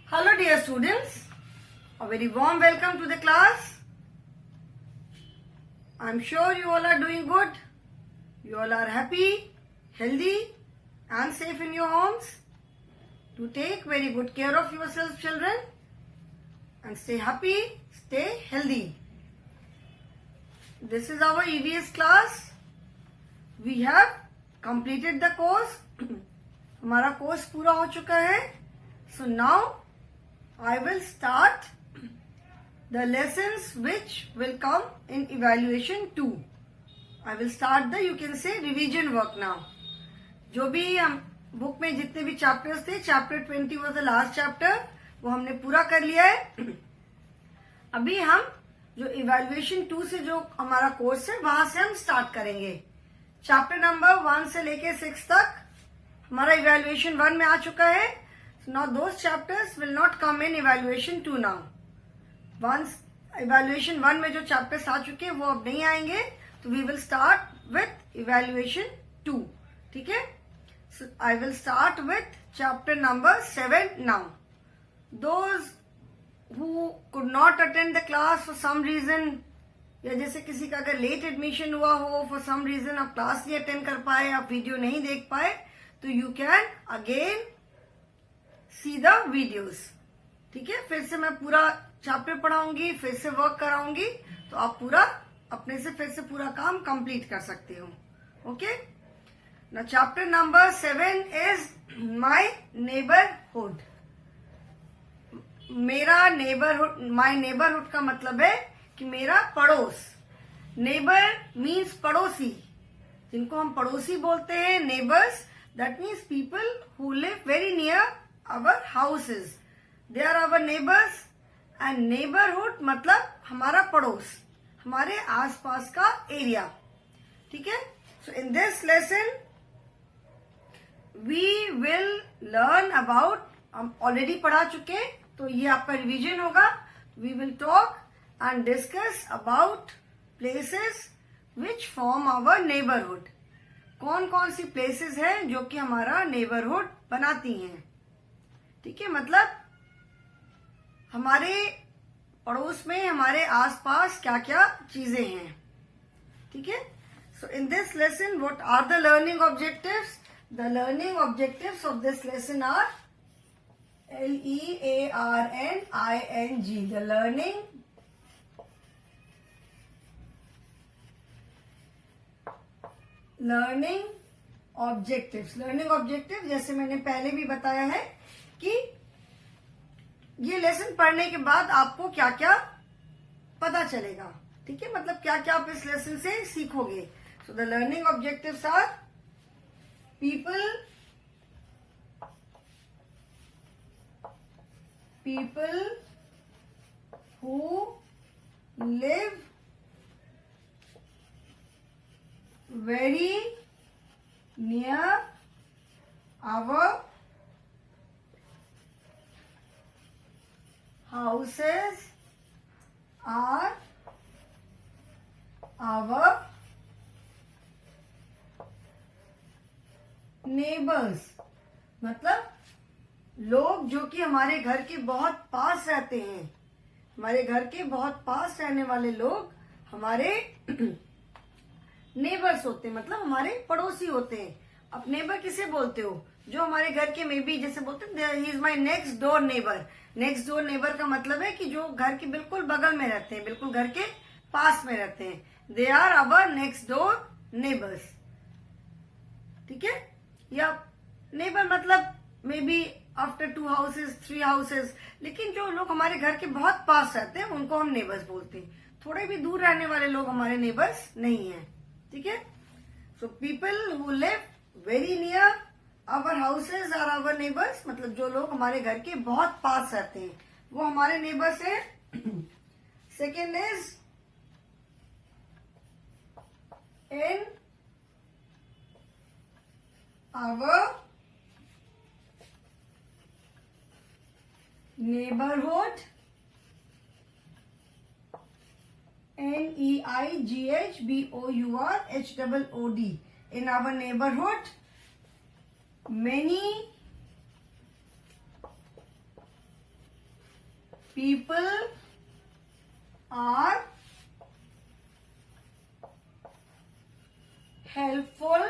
Hello dear students, a very warm welcome to the class. I'm sure you all are doing good. You all are happy, healthy and safe in your homes. To take very good care of yourselves children and stay happy, stay healthy. This is our EVS class. We have completed the course. हमारा course पूरा हो चुका है. So now I will start the lessons which will come in evaluation 2. I will start the, you can say, revision work now. जो भी हम book में जितने भी चैप्टर्स थे, chapter 20 was the last chapter, वो हमने पूरा कर लिया है. अभी हम जो इवेल्युएशन 2 से जो हमारा कोर्स है वहां से हम स्टार्ट करेंगे. चैप्टर नंबर 1 से लेके 6 तक हमारा इवेल्युएशन 1 में आ चुका है. Now those chapters will not come in evaluation 2 now. Once evaluation 1 में जो chapters आ चुके हैं वो अब नहीं आएंगे. तो we will start with evaluation 2. ठीक है? So I will start with chapter number 7 now. Those who could not attend the class for some reason, या जैसे किसी का अगर लेट एडमिशन हुआ हो, for some reason आप क्लास नहीं अटेंड कर पाए, आप वीडियो नहीं देख पाए, तो you can again see the videos. ठीक है? फिर से मैं पूरा चैप्टर पढ़ाऊंगी, फिर से वर्क कराऊंगी, तो आप पूरा अपने से फिर से पूरा काम कंप्लीट कर सकते हो. Okay? Now chapter number 7 is my neighbourhood. मेरा नेबरहुड, माय नेबरहुड का मतलब है कि मेरा पड़ोस. नेबर मीन्स पड़ोसी, जिनको हम पड़ोसी बोलते हैं, neighbours. That means people who live very near our houses. They are our neighbors. and neighborhood मतलब हमारा पड़ोस, हमारे आसपास का एरिया. ठीक है? So in this lesson we will learn about, हम ऑलरेडी पढ़ा चुके, तो ये आपका रिवीजन होगा. We will talk and discuss about places which form our neighborhood. कौन कौन सी प्लेसेस हैं जो कि हमारा नेबरहुड बनाती हैं. ठीक है? मतलब हमारे पड़ोस में, हमारे आसपास क्या क्या चीजें हैं. ठीक है? So in this lesson what are the learning objectives? The learning objectives of this lesson are LEARNING. The learning objectives. Learning objective जैसे मैंने पहले भी बताया है कि ये लेसन पढ़ने के बाद आपको क्या क्या पता चलेगा. ठीक है? मतलब क्या क्या आप इस लेसन से सीखोगे. So the learning objectives are people who live very near our houses are our neighbors. मतलब लोग जो कि हमारे घर के बहुत पास रहते हैं, हमारे घर के बहुत पास रहने वाले लोग हमारे नेबर्स होते हैं, मतलब हमारे पड़ोसी होते हैं. अब नेबर किसे बोलते हो? जो हमारे घर के मे बी, जैसे बोलते हैं he is my next door neighbour. Next door neighbour का मतलब है कि जो घर के बिल्कुल बगल में रहते हैं, बिल्कुल घर के पास में रहते हैं. They are our next door neighbours. ठीक है? या नेबर मतलब may be after 2 houses 3 houses. लेकिन जो लोग हमारे घर के बहुत पास रहते हैं उनको हम नेबर्स बोलते हैं. थोड़े भी दूर रहने वाले लोग हमारे नेबर्स नहीं है. ठीक है? So people who live very near our houses are our neighbours. मतलब जो लोग हमारे घर के बहुत पास रहते हैं वो हमारे नेबर्स हैं. Second is in our neighbourhood. NEIGHBOURHOOD. In our neighborhood many people are helpful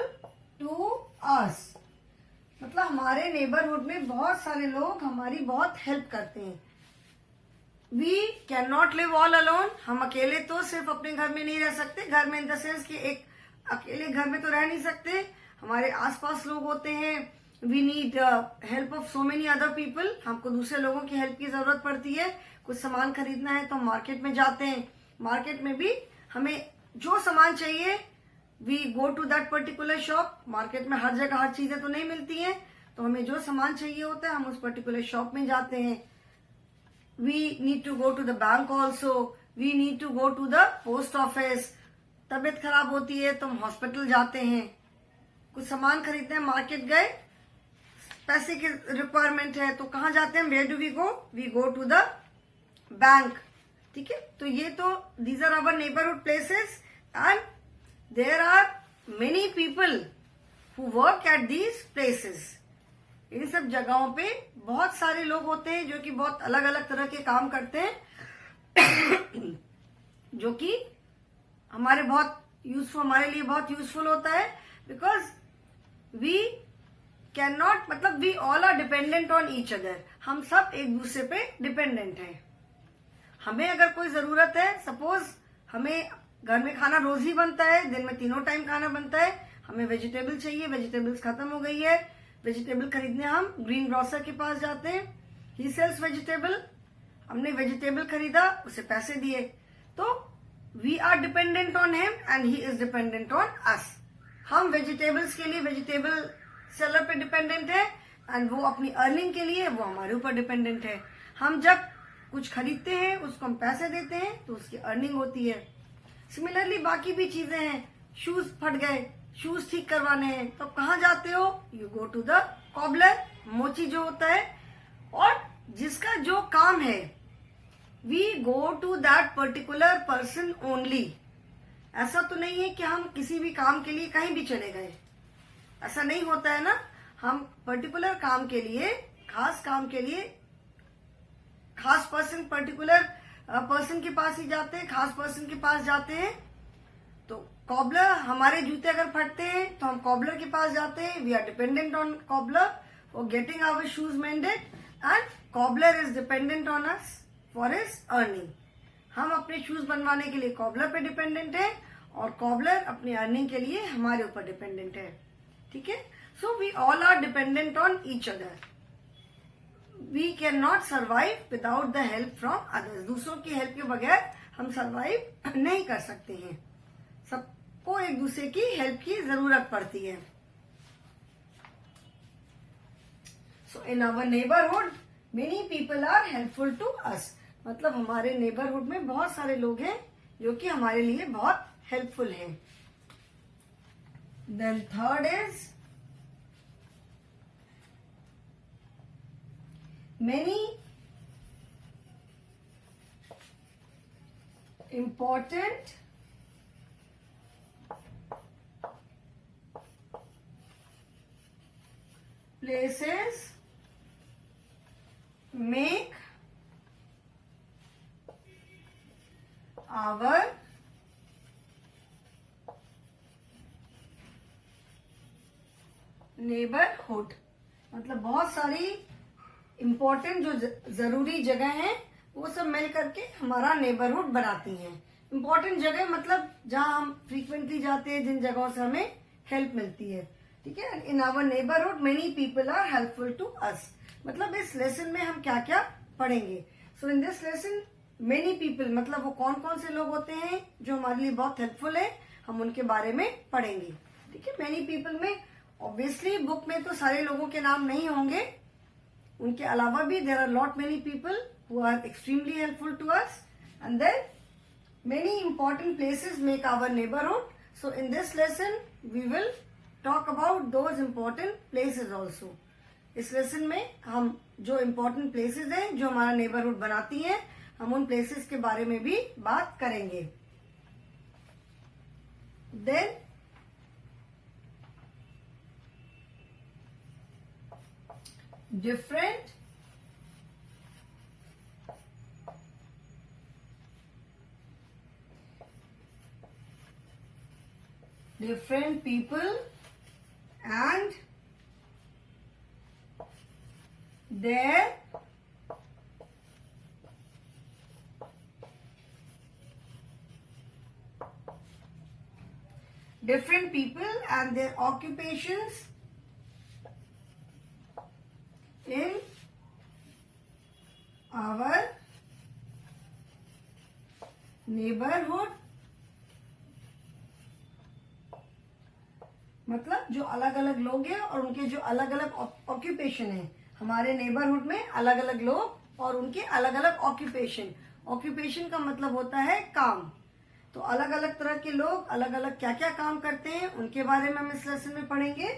to us. मतलब हमारे नेबरहुड में बहुत सारे लोग हमारी बहुत हेल्प करते हैं. We can not live all alone. हम अकेले तो सिर्फ अपने घर में नहीं रह सकते. घर में इन द सेंस कि एक अकेले घर में तो रह नहीं सकते. हमारे आसपास लोग होते हैं. We need help of so many other people. हमको दूसरे लोगों की हेल्प की जरूरत पड़ती है. कुछ सामान खरीदना है तो हम मार्केट में जाते हैं. मार्केट में भी हमें जो सामान चाहिए we go to that particular shop. Market में हर जगह हर चीजें तो नहीं मिलती हैं, तो हमें जो सामान चाहिए होता है हम उस पर्टिकुलर शॉप में जाते हैं. We need to go to the bank also. We need to go to the post office. तबीयत खराब होती है तो हम हॉस्पिटल जाते हैं. कुछ सामान खरीदते हैं, मार्केट गए, पैसे की रिक्वायरमेंट है तो कहाँ जाते हैं? Where do we go? We go to the bank. ठीक है, तो ये तो these are our neighbourhood places and there are many people who work at these places. इन सब जगहों पे बहुत सारे लोग होते हैं जो कि बहुत अलग अलग तरह के काम करते हैं जो कि हमारे लिए बहुत यूजफुल होता है. बिकॉज वी कैन नॉट, मतलब we all are dependent on each other. हम सब एक दूसरे पे डिपेंडेंट हैं. हमें अगर कोई जरूरत है, सपोज हमें घर में खाना रोज ही बनता है, दिन में 3 टाइम खाना बनता है, हमें वेजिटेबल चाहिए, वेजिटेबल्स खत्म हो गई है, वेजिटेबल खरीदने हम ग्रीन ग्रोसर के पास जाते हैं. He sells vegetable. हमने वेजिटेबल खरीदा, उसे पैसे दिए, तो we are dependent on him and he is dependent on us. हम वेजिटेबल्स के लिए वेजिटेबल सेलर पे डिपेंडेंट है एंड वो अपनी अर्निंग के लिए वो हमारे ऊपर डिपेंडेंट है. हम जब कुछ खरीदते हैं उसको हम पैसे देते हैं तो उसकी अर्निंग होती है. सिमिलरली बाकी भी चीजें हैं. शूज फट गए, शूज ठीक करवाने हैं तो कहाँ जाते हो? You go to the cobbler. मोची जो होता है और जिसका जो काम है we go to that particular person only. ऐसा तो नहीं है कि हम किसी भी काम के लिए कहीं भी चले गए. ऐसा नहीं होता है ना. हम पर्टिकुलर काम के लिए, खास काम के लिए खास पर्टिकुलर पर्सन के पास ही जाते हैं, खास पर्सन के पास जाते हैं. तो कॉबलर, हमारे जूते अगर फटते हैं तो हम कॉबलर के पास जाते हैं. We are dependent on cobbler for getting our shoes mended and cobbler is dependent on us for his earning. हम अपने शूज बनवाने के लिए कॉबलर पे डिपेंडेंट है और कॉबलर अपनी अर्निंग के लिए हमारे ऊपर डिपेंडेंट है. ठीक है, so we all are dependent on each other. We can not survive without the help from others. दूसरों की हेल्प के बगैर हम सर्वाइव नहीं कर सकते हैं. सबको एक दूसरे की हेल्प की जरूरत पड़ती है. So in our neighbourhood many people are helpful to us. मतलब हमारे नेबरहुड में बहुत सारे लोग हैं जो कि हमारे लिए बहुत हेल्पफुल हैं. Then third is many important places make our neighborhood. मतलब बहुत सारी इम्पोर्टेंट जो जरूरी जगह हैं वो सब मिल करके हमारा नेबरहुड बनाती हैं. इम्पोर्टेंट जगह मतलब जहां हम फ्रीक्वेंटली जाते हैं, जिन जगहों से हमें हेल्प मिलती है. ठीक है, in our neighbourhood many people are helpful to us. मतलब इस लेसन में हम क्या क्या पढ़ेंगे? So in this lesson many people मतलब वो कौन कौन से लोग होते हैं जो हमारे लिए बहुत हेल्पफुल है, हम उनके बारे में पढ़ेंगे. ठीक है, मेनी पीपल में ऑब्वियसली बुक में तो सारे लोगों के नाम नहीं होंगे, उनके अलावा भी there are lot many people who are extremely helpful to us. And then many important places make our neighbourhood. So in this lesson we will talk about those important places also. इस lesson में हम जो important places हैं जो हमारा neighbourhood बनाती हैं, हम उन प्लेसेस के बारे में भी बात करेंगे. Then different different people and their occupations in our neighborhood. मतलब जो अलग अलग लोग हैं और उनके जो अलग अलग ऑक्यूपेशन है, हमारे नेबरहुड में अलग अलग लोग और उनके अलग अलग ऑक्यूपेशन. ऑक्यूपेशन का मतलब होता है काम. तो अलग अलग तरह के लोग अलग अलग क्या क्या काम करते हैं उनके बारे में हम इस लेसन में पढ़ेंगे.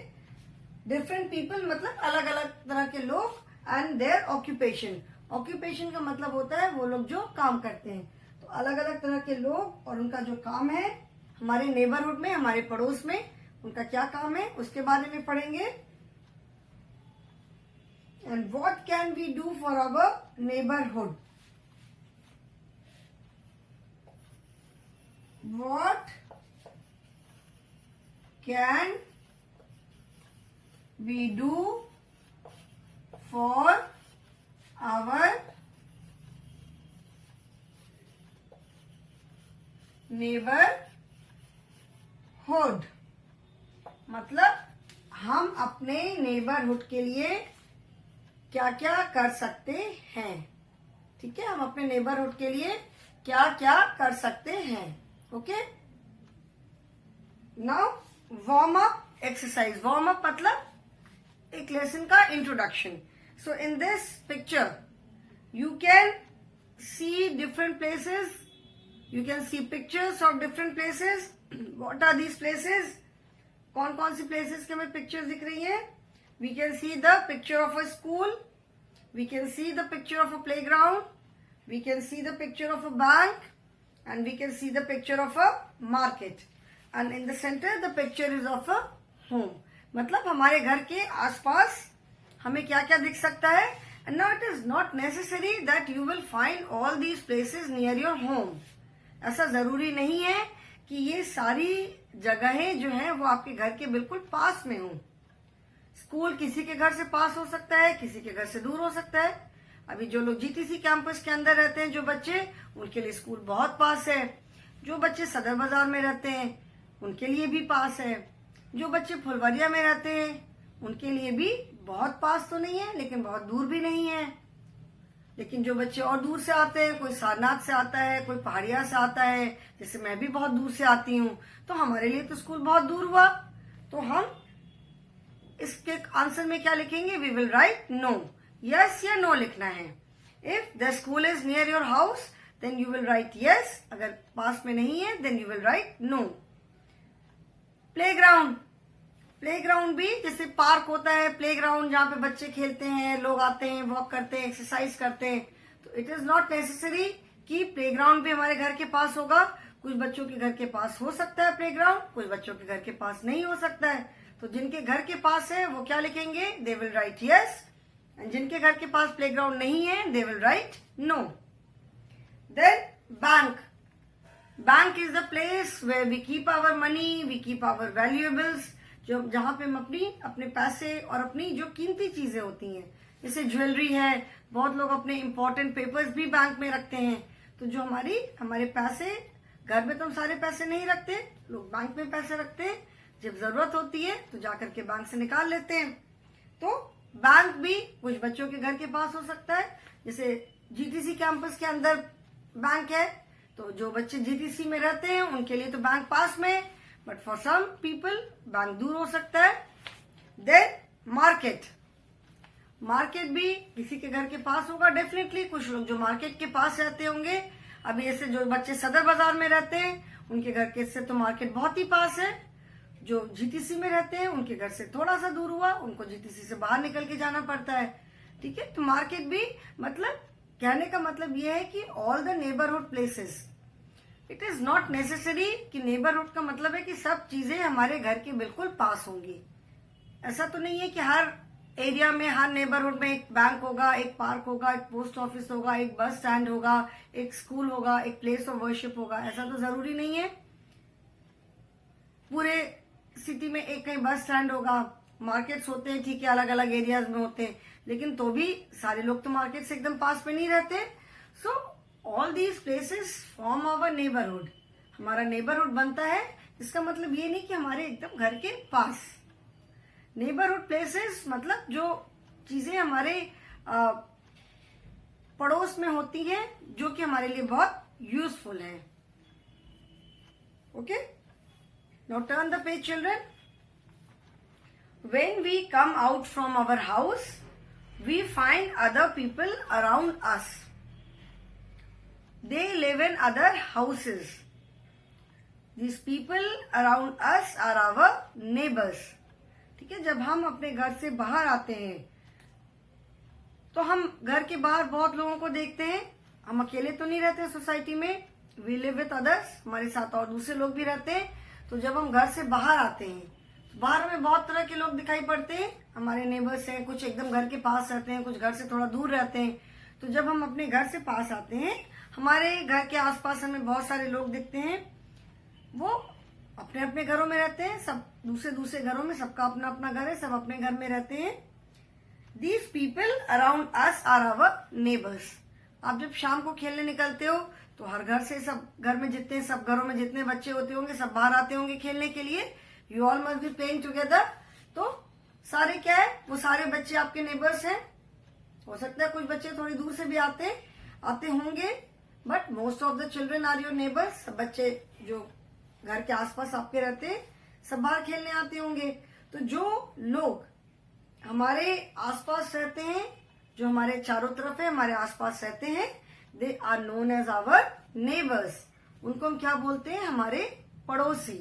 डिफरेंट पीपल मतलब अलग अलग तरह के लोग एंड देयर ऑक्यूपेशन. ऑक्यूपेशन का मतलब होता है वो लोग जो काम करते हैं. तो अलग अलग तरह के लोग और उनका जो काम है हमारे नेबरहुड में, हमारे पड़ोस में उनका क्या काम है उसके बारे में पढ़ेंगे. And what can we do for our neighbourhood. What can we do for our neighborhood. मतलब हम अपने नेबरहुड के लिए क्या क्या कर सकते हैं. ठीक है, हम अपने नेबरहुड के लिए क्या क्या कर सकते हैं. Okay, now warm up exercise. Warm up मतलब एक लेसन का introduction. So in this picture you can see different places. You can see pictures of different places. What are these places? कौन कौन सी प्लेसेस के हमें पिक्चर्स दिख रही हैं? We can see the picture of a school. We can see the picture of a playground. We can see the picture of a bank and we can see the picture of a market, and in the center the picture is of a home. मतलब हमारे घर के आसपास हमें क्या क्या दिख सकता है. And now it is not necessary that you will find all these places near your home. ऐसा जरूरी नहीं है कि ये सारी जगहें जो हैं वो आपके घर के बिल्कुल पास में हो. स्कूल किसी के घर से पास हो सकता है, किसी के घर से दूर हो सकता है. अभी जो लोग जीटीसी कैंपस के अंदर रहते हैं जो बच्चे, उनके लिए स्कूल बहुत पास है. जो बच्चे सदर बाजार में रहते हैं उनके लिए भी पास है. जो बच्चे फुलवरिया में रहते हैं उनके लिए भी बहुत पास तो नहीं है लेकिन बहुत दूर भी नहीं है. लेकिन जो बच्चे और दूर से आते हैं, कोई सारनाथ से आता है, कोई पहाड़िया से आता है, जैसे मैं भी बहुत दूर से आती हूँ, तो हमारे लिए तो स्कूल बहुत दूर हुआ. तो हम इसके आंसर में क्या लिखेंगे? We will write no. Yes या नो लिखना है. If the school is near your house then you will write yes. अगर पास में नहीं है then you will write no. Playground. Playground भी जैसे पार्क होता है, प्लेग्राउंड जहां पे बच्चे खेलते हैं, लोग आते हैं, वॉक करते हैं, एक्सरसाइज करते हैं. तो इट इज नॉट नेसेसरी कि प्लेग्राउंड भी हमारे घर के पास होगा. कुछ बच्चों के घर के पास हो सकता है प्लेग्राउंड, कुछ बच्चों के घर के पास नहीं हो सकता है. तो जिनके घर के पास है वो क्या लिखेंगे? They will write yes. जिनके घर के पास प्लेग्राउंड नहीं है they will write no. Then bank. Bank is the place where we keep our money, we keep our valuables. जो जहां पे हम अपने पैसे और अपनी जो कीमती चीजें होती हैं, जैसे ज्वेलरी है, बहुत लोग अपने इंपॉर्टेंट पेपर्स भी बैंक में रखते हैं. तो जो हमारे पैसे, घर में तो हम सारे पैसे नहीं रखते, लोग बैंक में पैसे रखते हैं. जब जरूरत होती है तो जाकर के बैंक से निकाल लेते हैं. तो बैंक भी कुछ बच्चों के घर के पास हो सकता है. जैसे जीटीसी कैंपस के अंदर बैंक है, तो जो बच्चे जीटीसी में रहते हैं उनके लिए तो बैंक पास में, but for some people bank दूर हो सकता है. Then market. मार्केट भी किसी के घर के पास होगा डेफिनेटली. कुछ लोग जो मार्केट के पास रहते होंगे, अभी ऐसे जो बच्चे सदर बाजार में रहते हैं उनके घर के से तो मार्केट बहुत ही पास है. जो जीटीसी में रहते हैं उनके घर से थोड़ा सा दूर हुआ, उनको जीटीसी से बाहर निकल के जाना पड़ता है. ठीक है, तो मार्केट भी मतलब कहने का मतलब यह है कि all the neighbourhood places. It is not necessary कि नेबरहुड का मतलब है कि सब चीजें हमारे घर के बिल्कुल पास होंगी. ऐसा तो नहीं है कि हर एरिया में, हर नेबरहुड में एक बैंक होगा, एक पार्क होगा, एक पोस्ट ऑफिस होगा, एक बस स्टैंड होगा, एक स्कूल होगा, एक प्लेस ऑफ वर्शिप होगा. ऐसा तो जरूरी नहीं है. पूरे सिटी में एक कहीं बस स्टैंड होगा, मार्केट्स होते हैं, ठीक है, अलग अलग एरियाज में होते हैं, लेकिन तो भी सारे लोग तो मार्केट से एकदम पास में नहीं रहते। So all these places form our neighbourhood, हमारा नेबरहुड बनता है। इसका मतलब ये नहीं कि हमारे एकदम घर के पास। नेबरहुड प्लेसेस मतलब जो चीजें हमारे पड़ोस में होती हैं जो कि हमारे लिए बहुत यूजफुल है। Okay, now turn the page children. When we come out from our house, we find other people around us. They live in other houses. These people around us are our neighbors. ठीक है, जब हम अपने घर से बाहर आते हैं तो हम घर के बाहर बहुत लोगों को देखते हैं। हम अकेले तो नहीं रहते सोसाइटी में, वी लिव विथ अदर्स, हमारे साथ और दूसरे लोग भी रहते हैं। तो जब हम घर से बाहर आते हैं, बाहर में बहुत तरह के लोग दिखाई पड़ते हैं। हमारे नेबर्स हैं, कुछ एकदम घर के पास रहते हैं, कुछ घर से थोड़ा दूर रहते हैं। तो जब हम अपने घर से पास आते हैं, हमारे घर के आसपास हमें बहुत सारे लोग दिखते हैं। वो अपने अपने घरों में रहते हैं, सब दूसरे दूसरे घरों में, सबका अपना अपना घर है, सब अपने घर में रहते हैं। These people around us are our neighbors. आप जब शाम को खेलने निकलते हो तो हर घर से, सब घर में जितने, सब घरों में जितने बच्चे होते होंगे सब बाहर आते होंगे खेलने के लिए। You all must be playing together. तो सारे क्या है, वो सारे बच्चे आपके नेबर्स हैं। हो सकता है कुछ बच्चे थोड़ी दूर से भी आते होंगे, but most of the children are your neighbours. सब बच्चे जो घर के आसपास आपके रहते हैं सब बाहर खेलने आते होंगे। तो जो लोग हमारे आसपास रहते हैं, जो हमारे चारों तरफ है, हमारे आसपास रहते हैं, they are known as our neighbours. उनको हम क्या बोलते हैं, हमारे पड़ोसी।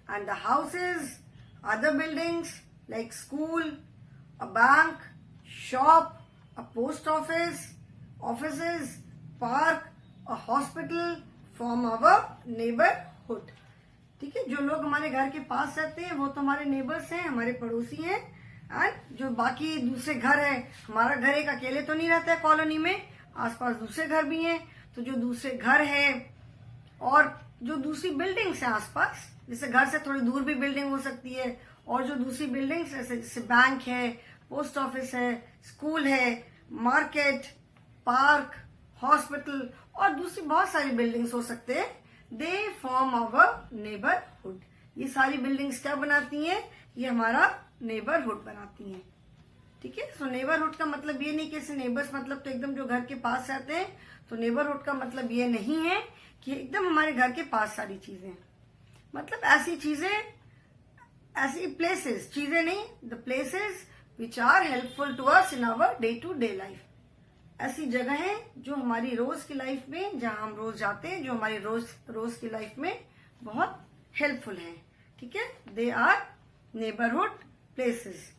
And the houses, other buildings like school, a bank, shop, a post office, offices, park, a hospital form our neighborhood. ठीक है, जो लोग हमारे घर के पास रहते हैं वो तो हमारे नेबर्स हैं, हमारे पड़ोसी हैं। एंड जो बाकी दूसरे घर है, हमारा घर एक अकेले तो नहीं रहता है कॉलोनी में, आसपास दूसरे घर भी हैं। तो जो दूसरे घर है और जो दूसरी बिल्डिंग्स हैं आसपास, जैसे घर से थोड़ी दूर भी बिल्डिंग हो सकती है, और जो दूसरी बिल्डिंग्स जैसे बैंक है, पोस्ट ऑफिस है, स्कूल है, मार्केट, पार्क, हॉस्पिटल और दूसरी बहुत सारी बिल्डिंग्स हो सकते हैं। They form our neighbourhood. ये सारी बिल्डिंग्स क्या बनाती हैं, ये हमारा नेबरहुड बनाती हैं। ठीक है, सो नेबरहुड का मतलब ये नहीं कि ऐसे नेबर्स मतलब तो एकदम जो घर के पास रहते हैं। तो नेबरहुड का मतलब ये नहीं है कि एकदम हमारे घर के पास सारी चीजें, मतलब ऐसी चीजें, ऐसी प्लेसेस, चीजें नहीं, the places which are helpful to us in our day to day life. ऐसी जगह है जो हमारी रोज की लाइफ में, जहां हम रोज जाते हैं, जो हमारी रोज की लाइफ में बहुत हेल्पफुल है। ठीक है, they are neighbourhood places.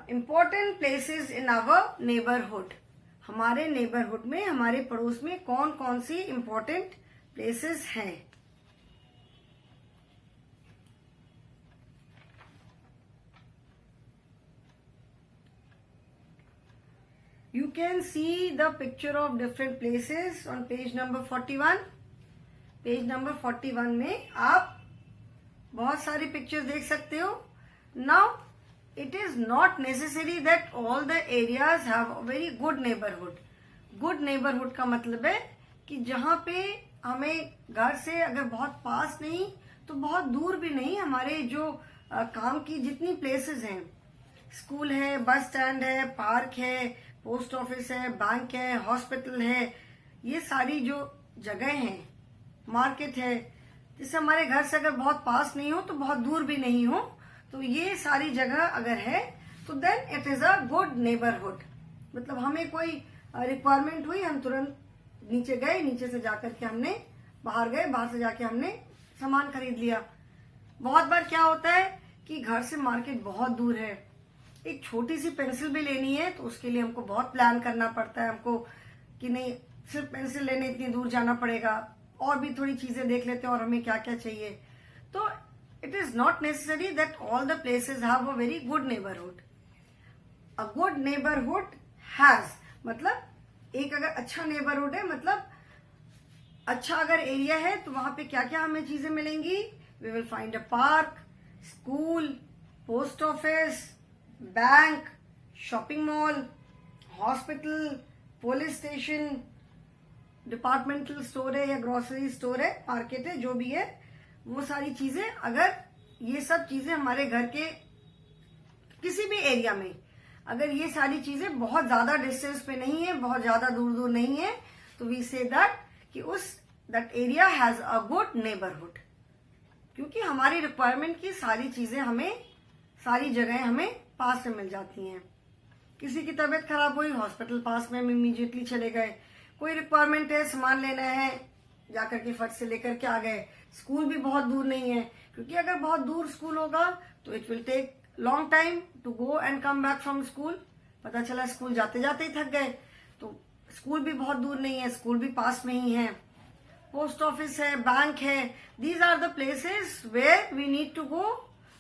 Important places in our neighbourhood. हमारे नेबरहुड में, हमारे पड़ोस में कौन कौन सी इम्पोर्टेंट प्लेसेस हैं। You can see the picture of different places on page number 41. Page number 41 में आप बहुत सारी पिक्चर्स देख सकते हो। Now it is not necessary that all the areas have a very good neighbourhood. Good neighbourhood का मतलब है कि जहां पे हमें घर से अगर बहुत पास नहीं तो बहुत दूर भी नहीं, हमारे जो काम की जितनी प्लेसेस हैं, स्कूल है, बस स्टैंड है, पार्क है, पोस्ट ऑफिस है, बैंक है, हॉस्पिटल है, ये सारी जो जगह हैं, मार्केट है, जिससे हमारे घर से अगर बहुत पास नहीं हो तो बहुत दूर भी नहीं हो, तो ये सारी जगह अगर है तो then it is a good neighbourhood. मतलब हमें कोई रिक्वायरमेंट हुई, हम तुरंत नीचे गए, नीचे से जाकर के हमने बाहर गए, बाहर से जाके हमने सामान खरीद लिया। बहुत बार क्या होता है कि घर से मार्केट बहुत दूर है, एक छोटी सी पेंसिल भी लेनी है तो उसके लिए हमको बहुत प्लान करना पड़ता है, हमको कि नहीं सिर्फ पेंसिल लेने इतनी दूर जाना पड़ेगा, और भी थोड़ी चीजें देख लेते हैं और हमें क्या क्या चाहिए। तो it is not necessary that all the places have a very good neighbourhood. A good neighbourhood has मतलब एक अगर अच्छा नेबरहुड है मतलब अच्छा अगर एरिया है तो वहां पे क्या क्या हमें चीजें मिलेंगी? We will find a park, school, post office, bank, shopping mall, hospital, police station, departmental store है या ग्रोसरी स्टोर है, मार्केट है, जो भी है, वो सारी चीजें, अगर ये सब चीजें हमारे घर के किसी भी एरिया में, अगर ये सारी चीजें बहुत ज्यादा डिस्टेंस पे नहीं है, बहुत ज्यादा दूर दूर नहीं है, तो वी से दैट कि that area has a good neighbourhood, क्योंकि हमारी रिक्वायरमेंट की सारी चीजें हमें, सारी जगह हमें पास में मिल जाती हैं। किसी की तबीयत खराब हुई, हॉस्पिटल पास में, हम इमीडिएटली चले गए। कोई रिक्वायरमेंट है, सामान लेना है, जाकर के फट से लेकर के आ गए। स्कूल भी बहुत दूर नहीं है, क्योंकि अगर बहुत दूर स्कूल होगा तो it will take long time to go and come back from school. पता चला स्कूल जाते जाते ही थक गए, तो स्कूल भी बहुत दूर नहीं है, स्कूल भी पास में ही है। पोस्ट ऑफिस है, बैंक है, these are the places where we need to go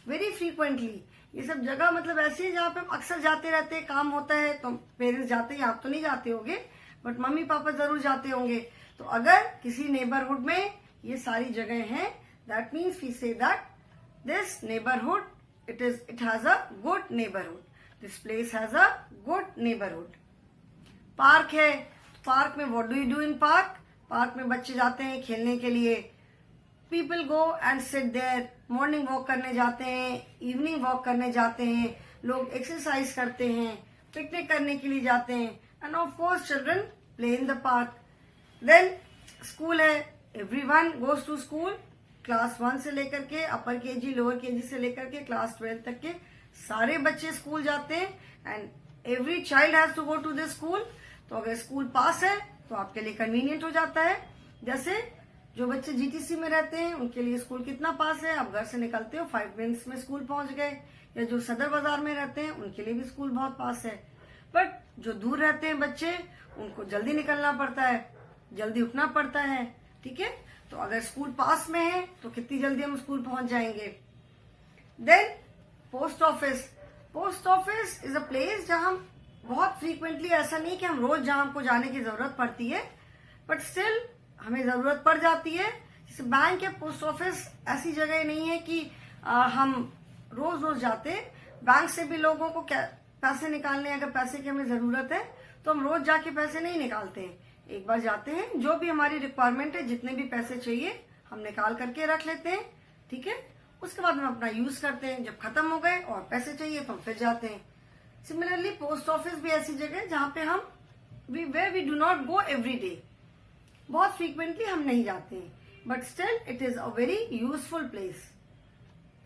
very frequently. ये सब जगह मतलब ऐसी है जहाँ पे हम अक्सर जाते रहते हैं, काम होता है तो पेरेंट्स जाते हैं, आप तो नहीं जाते होंगे, बट मम्मी पापा जरूर जाते होंगे। तो अगर किसी नेबरहुड में ये सारी जगह हैं, that means we say that this neighbourhood it has a good neighborhood, this place has a good neighborhood। Park है, पार्क में what do you do in park? Park में बच्चे जाते हैं खेलने के लिए। People go and sit there, morning walk करने जाते हैं, इवनिंग वॉक करने जाते हैं, लोग एक्सरसाइज करते हैं, पिकनिक करने के लिए जाते हैं, and of course children play in the park. Then school है, everyone goes to school. Class 1 से लेकर के अपर केजी, लोअर केजी से लेकर के क्लास 12 तक के सारे बच्चे स्कूल जाते हैं, and every child has to go to the school. तो अगर स्कूल पास है तो आपके लिए कन्वीनियंट हो जाता है। जैसे जो बच्चे जीटीसी में रहते हैं उनके लिए स्कूल कितना पास है, आप घर से निकलते हो 5 मिनट्स में स्कूल पहुंच गए। या जो सदर बाजार में रहते हैं उनके लिए भी स्कूल बहुत पास है। बट जो दूर रहते हैं बच्चे, उनको जल्दी निकलना पड़ता है, जल्दी उठना पड़ता है, ठीक है। तो अगर स्कूल पास में है तो कितनी जल्दी हम स्कूल पहुंच जाएंगे। Then post office, post office is a place जहां हम बहुत फ्रीक्वेंटली, ऐसा नहीं कि हम रोज जहां हमको जाने की जरूरत पड़ती है, बट स्टिल हमें जरूरत पड़ जाती है। जैसे बैंक या पोस्ट ऑफिस ऐसी जगह नहीं है कि हम रोज रोज जाते। बैंक से भी लोगों को पैसे निकालने, अगर पैसे की हमें जरूरत है तो हम रोज जाके पैसे नहीं निकालते हैं, एक बार जाते हैं, जो भी हमारी रिक्वायरमेंट है, जितने भी पैसे चाहिए हम निकाल करके रख लेते हैं, ठीक है। उसके बाद हम अपना यूज करते हैं, जब खत्म हो गए और पैसे चाहिए तो हम फिर जाते हैं। सिमिलरली पोस्ट ऑफिस भी ऐसी जगह है जहां पे हम we do not go every day, बहुत फ्रीक्वेंटली हम नहीं जाते हैं, but still it is a very useful place,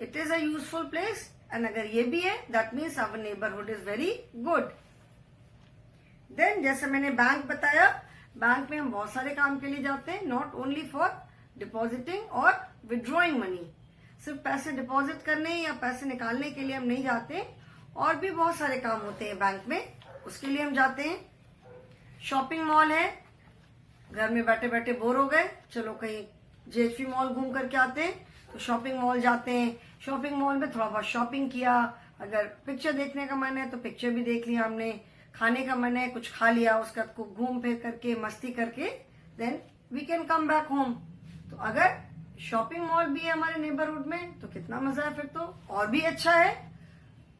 it is a useful place. And अगर ये भी है that means our neighbourhood is very good. Then जैसे मैंने बैंक बताया, बैंक में हम बहुत सारे काम के लिए जाते हैं, नॉट ओनली फॉर डिपॉजिटिंग और विड्रॉइंग मनी। सिर्फ पैसे डिपॉजिट करने या पैसे निकालने के लिए हम नहीं जाते, और भी बहुत सारे काम होते हैं बैंक में, उसके लिए हम जाते हैं। शॉपिंग मॉल है, घर में बैठे बैठे बोर हो गए, चलो कहीं जेएचपी मॉल घूम करके आते हैं, तो शॉपिंग मॉल जाते हैं। शॉपिंग मॉल में थोड़ा बहुत शॉपिंग किया, अगर पिक्चर देखने का मन है तो पिक्चर भी देख लिया हमने, खाने का मन है कुछ खा लिया, उसका घूम फिर करके मस्ती करके then we can come back home. तो अगर शॉपिंग मॉल भी है हमारे नेबरहुड में तो कितना मजा है, फिर तो और भी अच्छा है।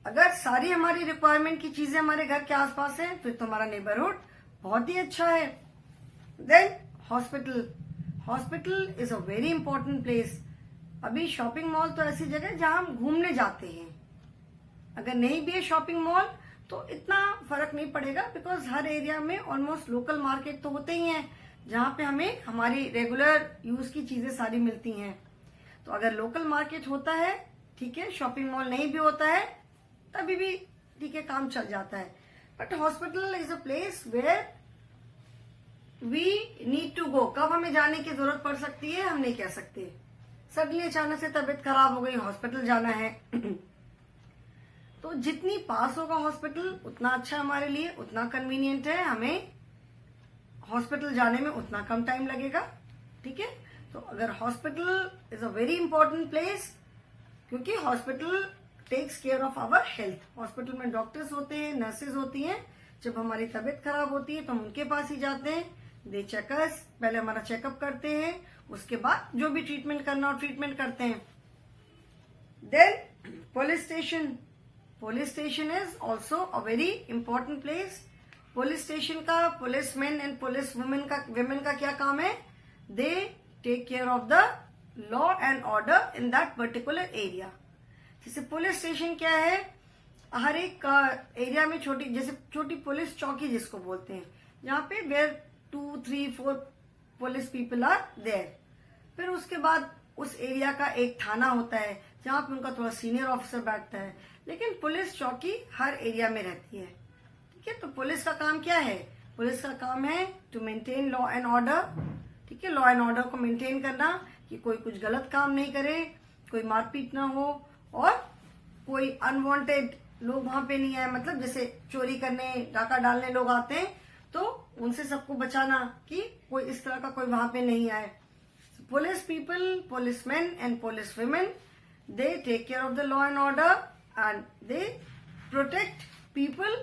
अगर सारी हमारी रिक्वायरमेंट की चीजें हमारे घर के आसपास है फिर तो हमारा नेबरहुड बहुत ही अच्छा है। Then hospital, hospital is a very important place. अभी शॉपिंग मॉल तो ऐसी जगह है जहां हम घूमने जाते हैं, अगर नहीं भी है शॉपिंग मॉल तो इतना फर्क नहीं पड़ेगा, बिकॉज हर एरिया में ऑलमोस्ट लोकल मार्केट तो होते ही हैं जहां पे हमें हमारी रेगुलर यूज की चीजें सारी मिलती हैं। तो अगर लोकल मार्केट होता है ठीक है, शॉपिंग मॉल नहीं भी होता है तभी भी ठीक है, काम चल जाता है। But hospital is a place where we need to go. कब हमें जाने की जरूरत पड़ सकती है हम नहीं कह सकते, सडनली अचानक से तबीयत खराब हो गई, हॉस्पिटल जाना है तो जितनी पास होगा हॉस्पिटल उतना अच्छा हमारे लिए, उतना कन्वीनियंट है, हमें हॉस्पिटल जाने में उतना कम टाइम लगेगा, ठीक है। तो अगर hospital is a very important place, क्योंकि hospital takes care of our health. Hospital में डॉक्टर्स होते हैं, नर्सेज होती हैं, जब हमारी तबीयत खराब होती है तो हम उनके पास ही जाते हैं, दे चेक अस, पहले हमारा चेकअप करते हैं, उसके बाद जो भी ट्रीटमेंट करना हो ट्रीटमेंट करते हैं. Then police station. Police station is also a very important place. Police station का police man and police women का क्या काम है? They take care of the law and order in that particular area. जैसे police station क्या है, हर एक area में छोटी, जैसे छोटी पुलिस चौकी जिसको बोलते हैं, यहाँ पे where 2, 3, 4 police people are there. फिर उसके बाद उस एरिया का एक थाना होता है जहाँ पे उनका थोड़ा सीनियर ऑफिसर बैठता है. लेकिन पुलिस चौकी हर एरिया में रहती है. ठीक है, तो पुलिस का काम क्या है? पुलिस का काम है to maintain law and order. ठीक है, लॉ एंड ऑर्डर को मेंटेन करना कि कोई कुछ गलत काम नहीं करे, कोई मारपीट ना हो और कोई अनवांटेड लोग वहां पे नहीं आए. मतलब जैसे चोरी करने, डाका डालने लोग आते हैं तो उनसे सबको बचाना कि कोई इस तरह का कोई वहां पे नहीं आए. Police people, police man and police women, they take care of the law and order and they protect people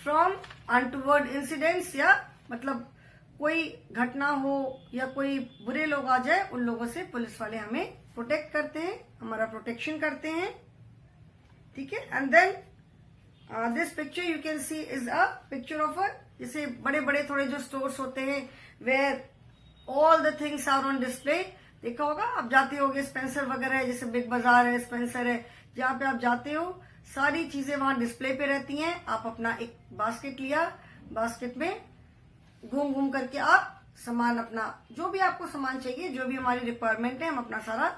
from untoward incidents. या मतलब कोई घटना हो या कोई बुरे लोग आ जाए, उन लोगों से पुलिस वाले हमें प्रोटेक्ट करते हैं, हमारा प्रोटेक्शन करते हैं. ठीक है, and then this picture you can see is a picture of a, जैसे बड़े बड़े थोड़े जो स्टोर्स होते हैं where all the things are on display. देखा होगा, आप जाते होगे स्पेंसर वगैरह है, जैसे बिग बाजार है, स्पेंसर है, जहाँ पे आप जाते हो सारी चीजें वहां डिस्प्ले पे रहती हैं. आप अपना एक बास्केट लिया, बास्केट में घूम घूम करके आप सामान अपना जो भी आपको सामान चाहिए, जो भी हमारी रिक्वायरमेंट है, हम अपना सारा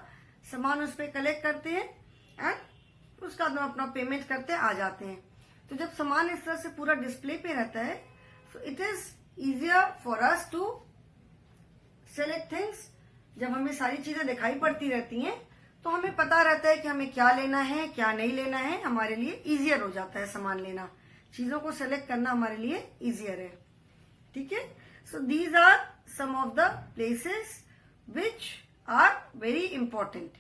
सामान उस पर कलेक्ट करते हैं एंड उसका हम अपना पेमेंट करते आ जाते हैं. तो जब सामान इस तरह से पूरा डिस्प्ले पे रहता है, so it is easier for us to select things. जब हमें सारी चीजें दिखाई पड़ती रहती हैं तो हमें पता रहता है कि हमें क्या लेना है, क्या नहीं लेना है. हमारे लिए इजियर हो जाता है सामान लेना, चीजों को सेलेक्ट करना हमारे लिए इजियर है. ठीक है, so these are some of the places which are very important.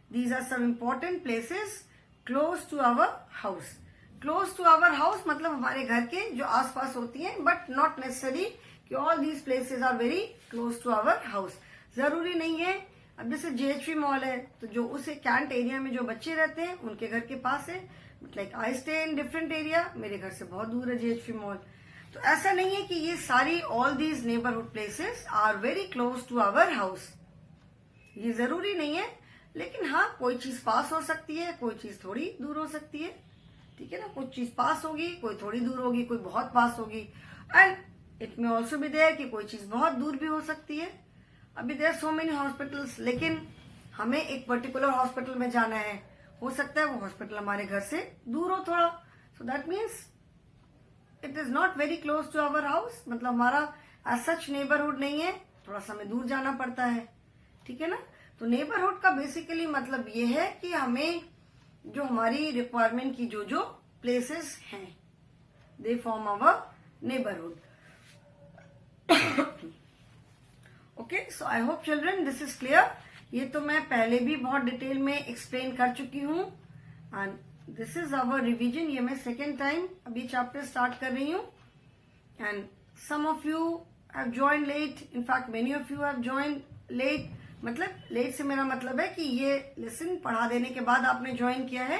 These are some important places close to our house. Close to our house मतलब हमारे घर के जो आसपास होती हैं, बट नॉट नेसेसरी कि all these places are very close to our house. जरूरी नहीं है. अब जैसे जेएचवी मॉल है, तो जो उस कैंट एरिया में जो बच्चे रहते हैं उनके घर के पास है. Like I stay in different area, मेरे घर से बहुत दूर है जेएचवी मॉल. तो ऐसा नहीं है कि ये सारी all these neighbourhood places are very close to our house. ये जरूरी नहीं है, लेकिन हाँ कोई चीज पास हो सकती है, कोई चीज थोड़ी दूर हो सकती है. ठीक है ना, कुछ चीज पास होगी, कोई थोड़ी दूर होगी, कोई बहुत पास होगी. एंड इट में ऑल्सो भी देयर कि कोई चीज बहुत दूर भी हो सकती है. अभी देयर सो मेनी हॉस्पिटल्स, लेकिन हमें एक पर्टिकुलर हॉस्पिटल में जाना है, हो सकता है वो हॉस्पिटल हमारे घर से दूर हो थोड़ा. So that means it is not very close to our house. मतलब हमारा एज सच नेबरहुड नहीं है, थोड़ा सा हमें दूर जाना पड़ता है. ठीक है ना, तो नेबरहुड का बेसिकली मतलब ये है कि हमें जो हमारी रिक्वायरमेंट की जो जो प्लेसेस हैं, they form our neighbourhood. Okay, so I hope children this is clear. ये तो मैं पहले भी बहुत डिटेल में एक्सप्लेन कर चुकी हूँ and this is our revision. ये मैं सेकेंड टाइम अभी चैप्टर स्टार्ट कर रही हूँ and some of you have join late. In fact many of you have join late. मतलब लेट से मेरा मतलब है कि ये लेसन पढ़ा देने के बाद आपने ज्वाइन किया है,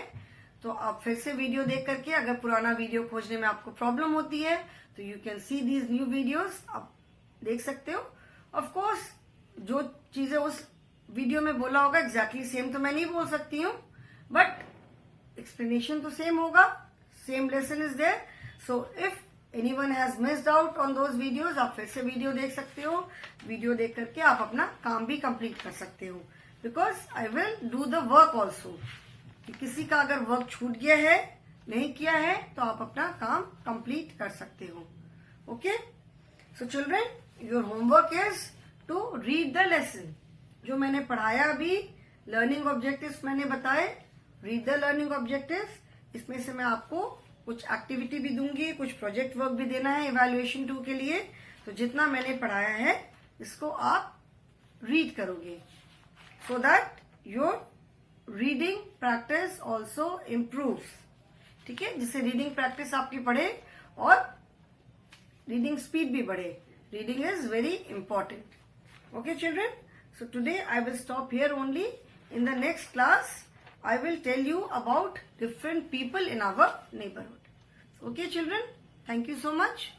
तो आप फिर से वीडियो देख करके, अगर पुराना वीडियो खोजने में आपको प्रॉब्लम होती है तो you can see these new videos, आप देख सकते हो. ऑफ कोर्स जो चीजें उस वीडियो में बोला होगा एग्जैक्टली सेम तो मैं नहीं बोल सकती हूँ, बट एक्सप्लेनेशन तो सेम होगा. Same lesson is there. So if anyone has missed out on those videos, आप फिर से वीडियो देख सकते हो. वीडियो देख करके आप अपना काम भी कंप्लीट कर सकते हो, because I will do the work also. किसी का अगर वर्क छूट गया है, नहीं किया है, तो आप अपना काम कंप्लीट कर सकते हो. Okay, so children, your homework is to read the lesson. जो मैंने पढ़ाया अभी, लर्निंग ऑब्जेक्टिव्स मैंने बताए, रीड द लर्निंग ऑब्जेक्टिव्स. इसमें से मैं आपको कुछ एक्टिविटी भी दूंगी, कुछ प्रोजेक्ट वर्क भी देना है इवैल्यूएशन 2 के लिए. तो जितना मैंने पढ़ाया है इसको आप रीड करोगे, so that your reading practice also improves. ठीक है, जिससे रीडिंग प्रैक्टिस आपकी बढ़े और रीडिंग स्पीड भी बढ़े. Reading is very important. Okay, children? So today I will stop here only. In the next class, I will tell you about different people in our neighborhood. Okay, children? Thank you so much.